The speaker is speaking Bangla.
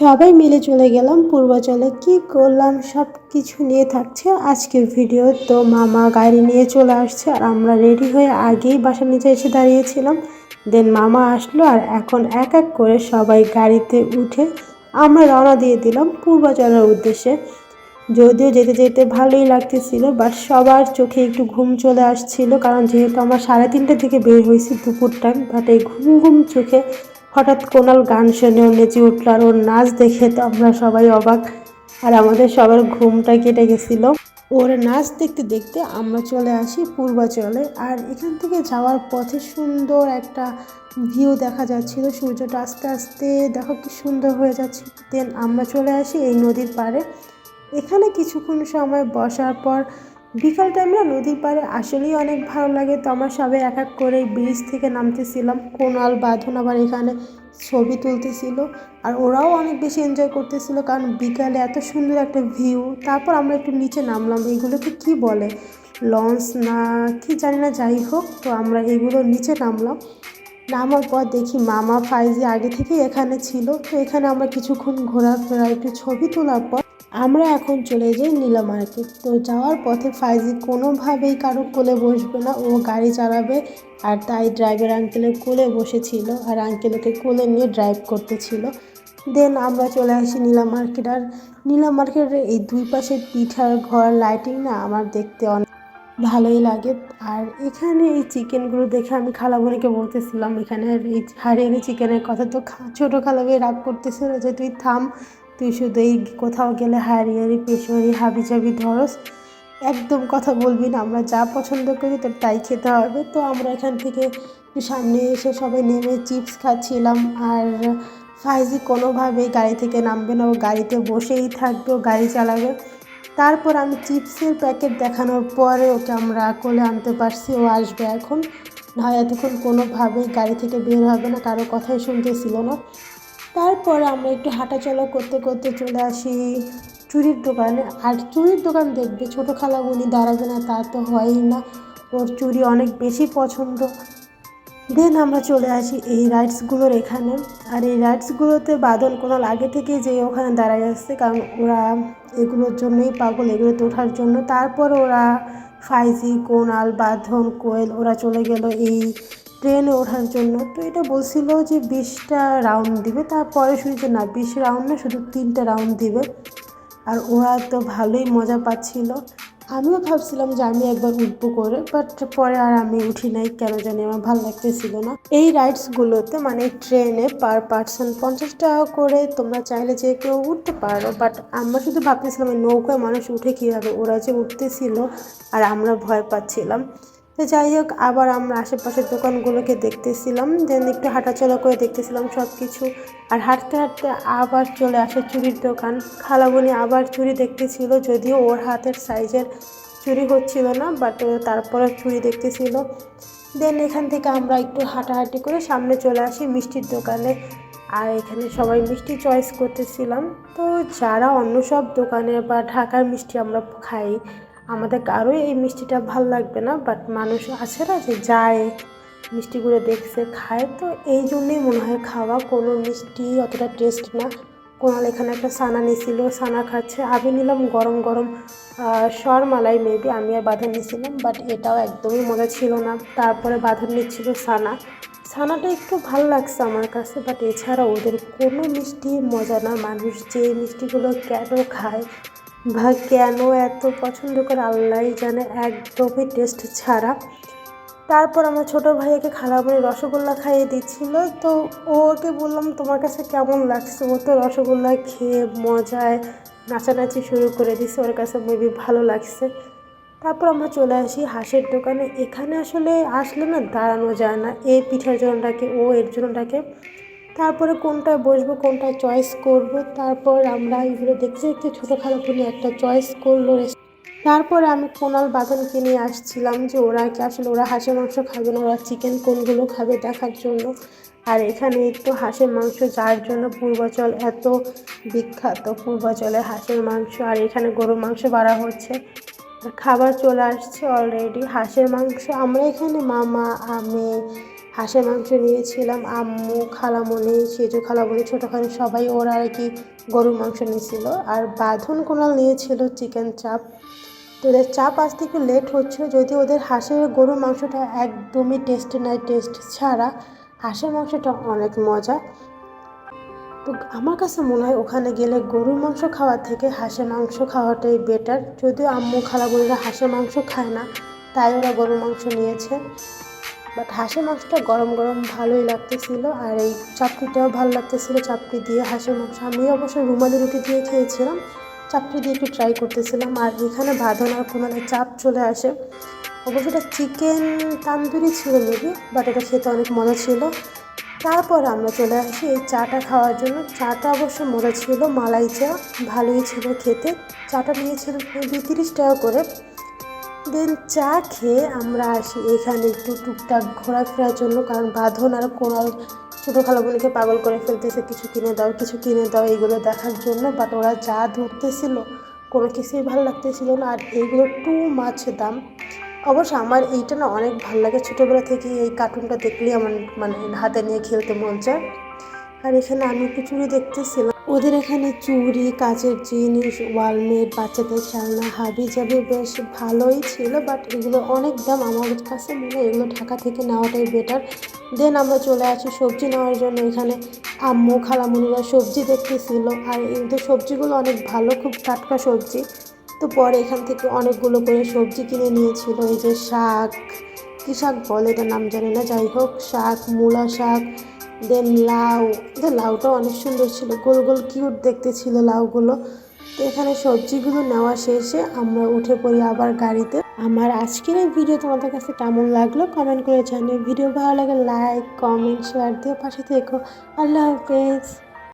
সবাই মিলে চলে গেলাম পূর্বাচলে। কি করলাম সব কিছু নিয়ে থাকছে আজকের ভিডিও। তো মামা গাড়ি নিয়ে চলে আসছে আর আমরা রেডি হয়ে আগেই বাসার নিচে এসে দাঁড়িয়েছিলাম। দেন মামা আসলো আর এখন এক এক করে সবাই গাড়িতে উঠে আমরা রওনা দিয়ে দিলাম পূর্বাচলের উদ্দেশ্যে। যদিও যেতে যেতে ভালোই লাগতেছিল, বাট সবার চোখে একটু ঘুম চলে আসছিল, কারণ যেহেতু আমরা 3:30টার দিকে বের হয়েছি দুপুর টাইম। বাট এই ঘুম ঘুম চোখে হঠাৎ কোনাল গান শুনে ও নেচে উঠল আর ওর নাচ দেখে তো আমরা সবাই অবাক। আর আমাদের সবার ঘুমটা কেটে গেছিলো। ওর নাচ দেখতে দেখতে আমরা চলে আসি পূর্বাচলে। আর এখান থেকে যাওয়ার পথে সুন্দর একটা ভিউ দেখা যাচ্ছিল, সূর্যটা আস্তে আস্তে দেখো কি সুন্দর হয়ে যাচ্ছে। দেন আমরা চলে আসি এই নদীর পাড়ে। এখানে কিছুক্ষণ সময় বসার পর বিকাল টাইমে নদীর পাড়ে আসলেই অনেক ভালো লাগে। তো আমরা সবাই এক এক করে ব্রিজ থেকে নামতেছিলাম, কোনাল বাঁধন আবার এখানে ছবি তুলতেছিল আর ওরাও অনেক বেশি এনজয় করতেছিল, কারণ বিকালে এত সুন্দর একটা ভিউ। তারপর আমরা একটু নিচে নামলাম, এগুলোকে কি বলে, লঞ্চ না কি জানি না, যাই হোক। তো আমরা এগুলো নিচে নামলাম। নামার পর দেখি মামা ফাইজি আগে থেকে এখানে ছিল। তো এখানে আমরা কিছুক্ষণ ঘোরাফেরা একটু ছবি তোলার পর আমরা এখন চলে যাই নীলা মার্কেট। তো যাওয়ার পথে ফাইজি কোনোভাবেই কারো কোলে বসবে না, ও গাড়ি চালাবে। আর তাই ড্রাইভার আঙ্কেলের কোলে বসেছিল আর আঙ্কেলকে কোলে নিয়ে ড্রাইভ করতেছিল। দেন আমরা চলে আসি নীলা মার্কেট। আর নীলা মার্কেটের এই দুই পাশে পিঠার ঘর লাইটিং না আমার দেখতে অনেক ভালোই লাগে। আর এখানে এই চিকেনগুলো দেখে আমি খালামণিকে বলতেছিলাম, এখানে এই হারিয়ানি চিকেনের কথা। তো ছোটো খালামণি রাগ করতেছিল যে তুই থাম, তুই শুধু এই কোথাও গেলে হারিয়ানি পেশোয়ারি হাবি জাবি ধরস, একদম কথা বলবি না, আমরা যা পছন্দ করি তোর তাই খেতে হবে। তো আমরা এখান থেকে সামনে এসে সবাই নেমে চিপস খাচ্ছিলাম। আর ফাইজি কোনোভাবেই গাড়ি থেকে নামবে না, ও গাড়িতে বসেই থাকবে, ও গাড়ি চালাবে। তারপর আমি চিপসের প্যাকেট দেখানোর পরে ওকে আমরা কোলে আনতে পারছি, ও আসবে এখন, না এতক্ষণ কোনোভাবেই গাড়ি থেকে বের হবে না, কারো কথাই শুনতেছিল না। তারপর আমরা একটু হাঁটাচলা করতে করতে চলে আসি চুড়ির দোকানে। আর চুড়ির দোকান দেখবে ছোটো খালামণি দাঁড়াবে না তা তো হয়ই না, ওর চুড়ি অনেক বেশি পছন্দ। দেন আমরা চলে আসি এই রাইডসগুলোর এখানে। আর এই রাইডসগুলোতে বাঁধন কোনাল আগে থেকে যে ওখানে দাঁড়ায় আসছে, কারণ ওরা এগুলোর জন্যই পাগল, এগুলোতে ওঠার জন্য। তারপর ওরা ফাইজি কোনাল বাঁধন কোয়েল ওরা চলে গেল এই ট্রেনে ওঠার জন্য। তো এটা বলছিল যে 20টা রাউন্ড দিবে, তারপরে শুনছে না 20 রাউন্ড না, শুধু 3টা রাউন্ড দিবে। আর ওরা তো ভালোই মজা পাচ্ছিল। আমিও ভাবছিলাম যে আমি একবার উঠবো করে, বাট পরে আর আমি উঠি নাই, কেন জানি আমার ভালো লাগতেছিল না। এই রাইডসগুলোতে মানে ট্রেনে পার পার্সন 50 টাকা করে, তোমরা চাইলে যে কেউ উঠতে পারো। বাট আমরা শুধু ভাবতেছিলাম এই নৌকায় মানুষ উঠে কীভাবে, ওরা যে উঠতেছিল আর আমরা ভয় পাচ্ছিলাম। তো যাই হোক, আবার আমরা আশেপাশের দোকানগুলোকে দেখতেছিলাম, দেন একটু হাঁটাচলা করে দেখতেছিলাম সব কিছু। আর হাঁটতে হাঁটতে আবার চলে আসে চুড়ির দোকান। খালামণি আবার চুড়ি দেখতেছিল, যদিও ওর হাতের সাইজের চুড়ি হচ্ছিল না, বাট তারপরে চুড়ি দেখতেছিল। দেন এখান থেকে আমরা একটু হাঁটাহাঁটি করে সামনে চলে আসি মিষ্টির দোকানে। আর এখানে সবাই মিষ্টি চয়েস করতেছিলাম। তো যারা অন্য সব দোকানে বা ঢাকার মিষ্টি আমরা খাই, আমাদের কারোই এই মিষ্টিটা ভাল লাগবে না, বাট মানুষ আছে না যে যায় মিষ্টিগুলো দেখছে খায়, তো এই জন্যই মনে হয় খাওয়া। কোনো মিষ্টি অতটা টেস্ট না। কোনাল এখানে একটা সানা নিয়েছিল, সানা খাচ্ছে। আমি নিলাম গরম গরম সরমালাই, মেবি আমি আর বাঁধন নিয়েছিলাম, বাট এটাও একদমই মজা ছিল না। তারপরে বাঁধন নিচ্ছিল সানা, ছানাটা একটু ভালো লাগছে আমার কাছে, বাট এছাড়া ওদের কোনো মিষ্টি মজা না। মানুষ যে মিষ্টিগুলো কেন খায় বা কেন এত পছন্দ করে আল্লাহই জানে, একদমই টেস্ট ছাড়া। তারপর আমার ছোটো ভাইয়াকে খালামণি রসগোল্লা খাইয়ে দিচ্ছিল। তো ওকে বললাম তোমার কাছে কেমন লাগছে, ও তো রসগোল্লা খেয়ে মজায় নাচানাচি শুরু করে দিচ্ছে, ওর কাছে মেবি ভালো লাগছে। তারপর আমরা চলে আসি হাঁসের দোকানে। এখানে আসলে আসলে না দাঁড়ানো যায় না, এই পিঠার জন্য ডাকে, ও এর জন্য ডাকে। তারপরে কোনটায় বসবো কোনটা চয়েস করব, তারপর আমরা এগুলো দেখতে দেখতে ছোটো খালামণি একটা চয়েস করলো। তারপরে আমি কোনাল বাঁধনকে নিয়ে আসছিলাম যে ওরা কি আসলে ওরা হাঁসের মাংস খাবে না, ওরা চিকেন কোনগুলো খাবে দেখার জন্য। আর এখানে তো হাঁসের মাংস যার জন্য পূর্বাচল এত বিখ্যাত, পূর্বাচলে হাঁসের মাংস। আর এখানে গরুর মাংস বাড়া হচ্ছে, খাবার চলে আসছে অলরেডি। হাঁসের মাংস আমরা এখানে মামা, আমি, হাঁসের মাংস নিয়েছিলাম, আম্মু, খালামণি, সেজু খালামণি, ছোটো খালা সবাই ওরা আর কি গরুর মাংস নিয়েছিল। আর বাঁধন কোনাল নিয়েছিল চিকেন চাপ। তো ওদের চাপ আসতে একটু লেট হচ্ছিলো, যদি ওদের হাঁসের গরুর মাংসটা একদমই টেস্ট নাই, টেস্ট ছাড়া। হাঁসের মাংসটা অনেক মজা। তো আমার কাছে মনে হয় ওখানে গেলে গরুর মাংস খাওয়ার থেকে হাঁসের মাংস খাওয়াটাই বেটার। যদিও আম্মু খালামণিরা হাঁসের মাংস খায় না, তাই ওরা গরুর মাংস নিয়েছে। বাট হাঁসের মাংসটা গরম গরম ভালোই লাগতেছিল, আর এই চাপড়িটাও ভালো লাগতেছিল। চাপড়ি দিয়ে হাঁসের মাংস আমি অবশ্য রুমালি রুটি দিয়ে খেয়েছিলাম, চাপড়ি দিয়ে একটু ট্রাই করতেছিলাম। আর এখানে বাঁধন আর কোনালে চাপ চলে আসে। অবশ্য এটা চিকেন তান্দুরি ছিল মেবি, বাট এটা খেতে অনেক মজা ছিল। তারপর আমরা চলে আসি এই চাটা খাওয়ার জন্য। চাটা অবশ্য মজা ছিল, মালাই চা, ভালোই ছিল খেতে। চাটা নিয়েছিল 30 টাকা করে। দেন চা খেয়ে আমরা আসি এখানে একটু টুকটাক ঘোরাফেরার জন্য, কারণ বাঁধন আর কোনাল ছোটো খালামণিকে পাগল করে ফেলতেছে, কিছু কিনে দাও, কিছু কিনে দাও, এইগুলো দেখার জন্য। বাট ওরা যা ধরতেছিল কোনো কিছুই ভালো লাগতেছিল না, আর এইগুলো টু মাছ দাম। অবশ্য আমার এইটা না অনেক ভালো লাগে, ছোটোবেলা থেকে এই কার্টুনটা দেখলেই আমার মানে হাতে নিয়ে খেলতে মন চায়। আর এখানে আমি একটু চুড়ি দেখতেছিলাম। ওদের এখানে চুড়ি, কাচের জিনিস, ওয়ালমেট, বাচ্চাদের খেলনা, হাবি জাবি বেশ ভালোই ছিল। বাট এগুলো অনেক দাম, আমার কাছে মনে হয় এগুলো ঢাকা থেকে নেওয়াটাই বেটার। দেন আমরা চলে আসি সবজি নেওয়ার জন্য। এখানে আম্মু খালামুনিরা সবজি দেখতেছিল, আর এদের সবজিগুলো অনেক ভালো, খুব টাটকা সবজি। তো পরে এখান থেকে অনেকগুলো করে সবজি কিনে নিয়েছিল। এই যে শাক, কী শাক বলে এটার নাম জানি না, যাই হোক শাক, মূলা শাক, দেন লাউ। লাউটাও অনেক সুন্দর ছিল, গোল গোল কিউট দেখতে ছিল লাউগুলো। তো এখানে সবজিগুলো নেওয়া শেষে আমরা উঠে পড়ি আবার গাড়িতে। আমার আজকের এই ভিডিও তোমাদের কাছে কেমন লাগলো কমেন্ট করে জানিও। ভিডিও ভালো লাগে লাইক, কমেন্ট, শেয়ার দিয়ে পাশে থেকো। আল্লাহ হাফেজ।